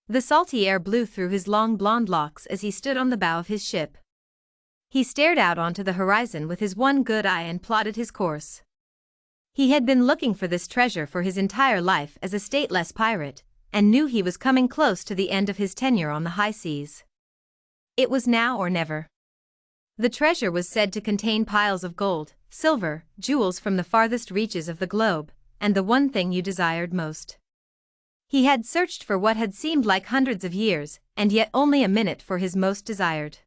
The salty air blew through his long blonde locks as he stood on the bow of his ship. He stared out onto the horizon with his one good eye and plotted his course. He had been looking for this treasure for his entire life as a stateless pirate, and knew he was coming close to the end of his tenure on the high seas. It was now or never. The treasure was said to contain piles of gold, silver, jewels from the farthest reaches of the globe, and the one thing you desired most. He had searched for what had seemed like hundreds of years, and yet only a minute for his most desired.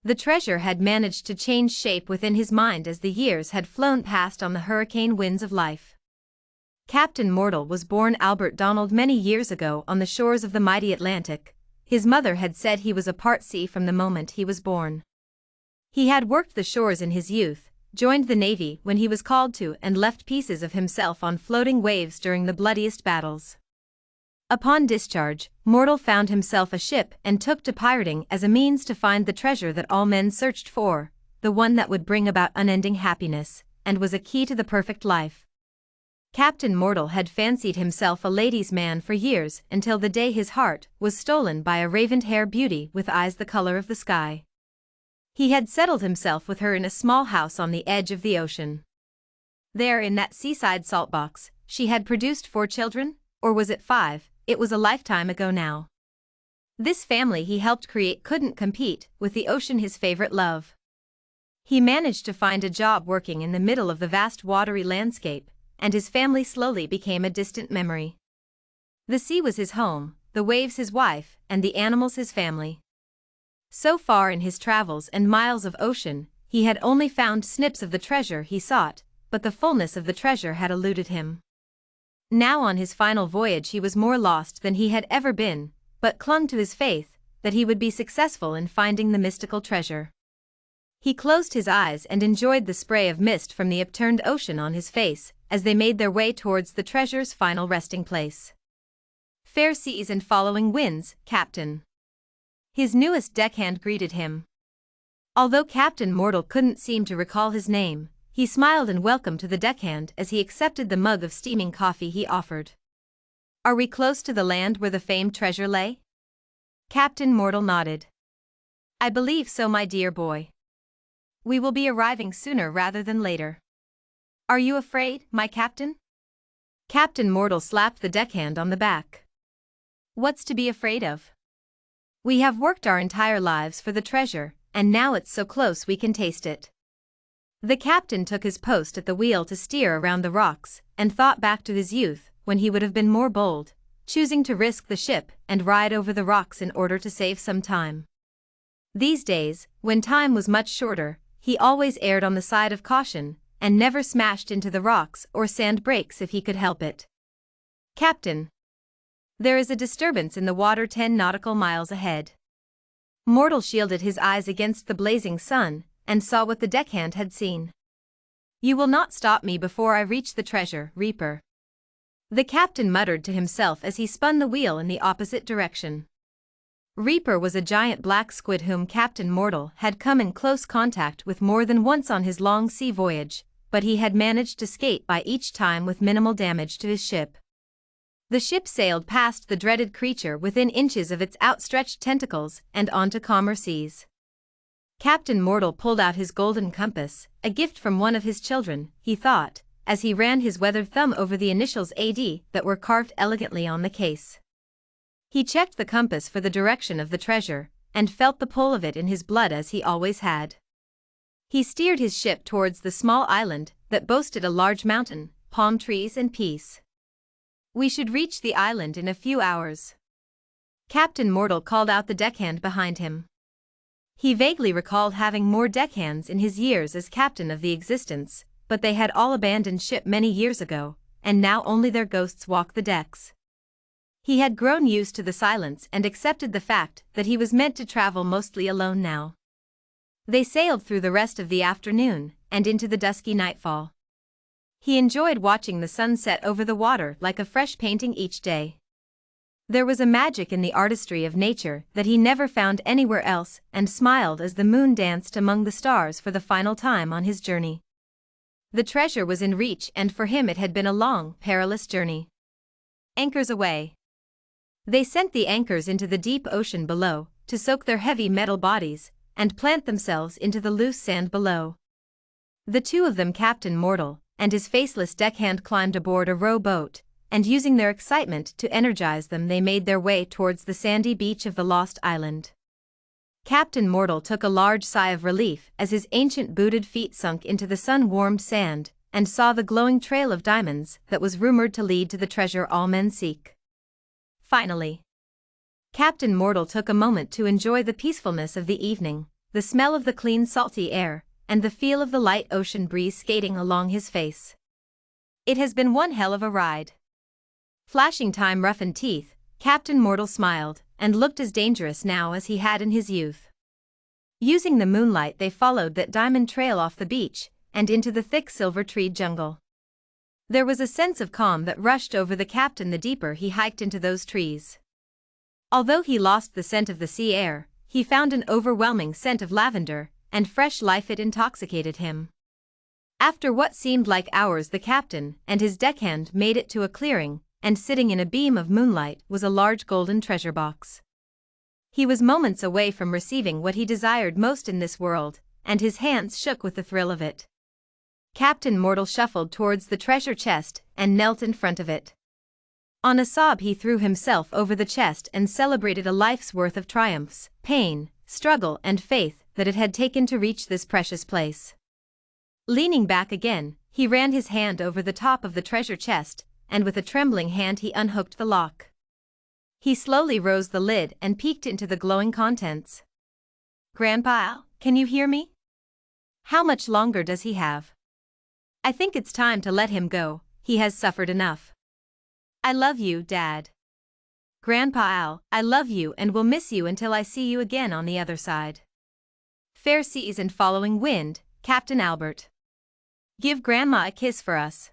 The treasure had managed to change shape within his mind as the years had flown past on the hurricane winds of life. Captain Mortal was born Albert Donald many years ago on the shores of the mighty Atlantic. His mother had said he was a part sea from the moment he was born. He had worked the shores in his youth, joined the Navy when he was called to, and left pieces of himself on floating waves during the bloodiest battles. Upon discharge, Mortal found himself a ship and took to pirating as a means to find the treasure that all men searched for, the one that would bring about unending happiness, and was a key to the perfect life. Captain Mortal had fancied himself a ladies' man for years until the day his heart was stolen by a raven-haired beauty with eyes the color of the sky. He had settled himself with her in a small house on the edge of the ocean. There in that seaside saltbox, she had produced 4 children, or was it 5? It was a lifetime ago now. This family he helped create couldn't compete with the ocean, his favorite love. He managed to find a job working in the middle of the vast watery landscape, and his family slowly became a distant memory. The sea was his home, the waves his wife, and the animals his family. So far in his travels and miles of ocean, he had only found snips of the treasure he sought, but the fullness of the treasure had eluded him. Now on his final voyage he was more lost than he had ever been, but clung to his faith that he would be successful in finding the mystical treasure. He closed his eyes and enjoyed the spray of mist from the upturned ocean on his face as they made their way towards the treasure's final resting place. "Fair seas and following winds, Captain." His newest deckhand greeted him. Although Captain Mortal couldn't seem to recall his name, he smiled in welcome to the deckhand as he accepted the mug of steaming coffee he offered. "Are we close to the land where the famed treasure lay?" Captain Mortal nodded. "I believe so, my dear boy. We will be arriving sooner rather than later." "Are you afraid, my captain?" Captain Mortal slapped the deckhand on the back. "What's to be afraid of? We have worked our entire lives for the treasure, and now it's so close we can taste it." The captain took his post at the wheel to steer around the rocks, and thought back to his youth, when he would have been more bold, choosing to risk the ship and ride over the rocks in order to save some time. These days, when time was much shorter, he always erred on the side of caution, and never smashed into the rocks or sand breaks if he could help it. "Captain, there is a disturbance in the water 10 nautical miles ahead." Mortal shielded his eyes against the blazing sun, and saw what the deckhand had seen. "You will not stop me before I reach the treasure, Reaper." The captain muttered to himself as he spun the wheel in the opposite direction. Reaper was a giant black squid whom Captain Mortal had come in close contact with more than once on his long sea voyage, but he had managed to skate by each time with minimal damage to his ship. The ship sailed past the dreaded creature within inches of its outstretched tentacles and onto calmer seas. Captain Mortal pulled out his golden compass, a gift from one of his children, he thought, as he ran his weathered thumb over the initials AD that were carved elegantly on the case. He checked the compass for the direction of the treasure, and felt the pull of it in his blood as he always had. He steered his ship towards the small island that boasted a large mountain, palm trees and peace. "We should reach the island in a few hours." Captain Mortal called out the deckhand behind him. He vaguely recalled having more deckhands in his years as captain of the Existence, but they had all abandoned ship many years ago, and now only their ghosts walked the decks. He had grown used to the silence and accepted the fact that he was meant to travel mostly alone now. They sailed through the rest of the afternoon, and into the dusky nightfall. He enjoyed watching the sun set over the water like a fresh painting each day. There was a magic in the artistry of nature that he never found anywhere else, and smiled as the moon danced among the stars for the final time on his journey. The treasure was in reach, and for him it had been a long, perilous journey. Anchors away. They sent the anchors into the deep ocean below, to soak their heavy metal bodies, and plant themselves into the loose sand below. The two of them, Captain Mortal and his faceless deckhand, climbed aboard a rowboat, and using their excitement to energize them, they made their way towards the sandy beach of the lost island. Captain Mortal took a large sigh of relief as his ancient booted feet sunk into the sun-warmed sand, and saw the glowing trail of diamonds that was rumored to lead to the treasure all men seek. Finally, Captain Mortal took a moment to enjoy the peacefulness of the evening, the smell of the clean salty air, and the feel of the light ocean breeze skating along his face. It has been one hell of a ride. Flashing time-roughened teeth, Captain Mortal smiled, and looked as dangerous now as he had in his youth. Using the moonlight, they followed that diamond trail off the beach, and into the thick silver-treed jungle. There was a sense of calm that rushed over the captain the deeper he hiked into those trees. Although he lost the scent of the sea air, he found an overwhelming scent of lavender and fresh life. It intoxicated him. After what seemed like hours, the captain and his deckhand made it to a clearing, and sitting in a beam of moonlight was a large golden treasure box. He was moments away from receiving what he desired most in this world, and his hands shook with the thrill of it. Captain Mortal shuffled towards the treasure chest and knelt in front of it. On a sob, he threw himself over the chest and celebrated a life's worth of triumphs, pain, struggle, and faith that it had taken to reach this precious place. Leaning back again, he ran his hand over the top of the treasure chest, and with a trembling hand he unhooked the lock. He slowly rose the lid and peeked into the glowing contents. "Grandpa, can you hear me? How much longer does he have? I think it's time to let him go, he has suffered enough. I love you, Dad. Grandpa Al, I love you and will miss you until I see you again on the other side. Fair seas and following wind, Captain Albert. Give Grandma a kiss for us."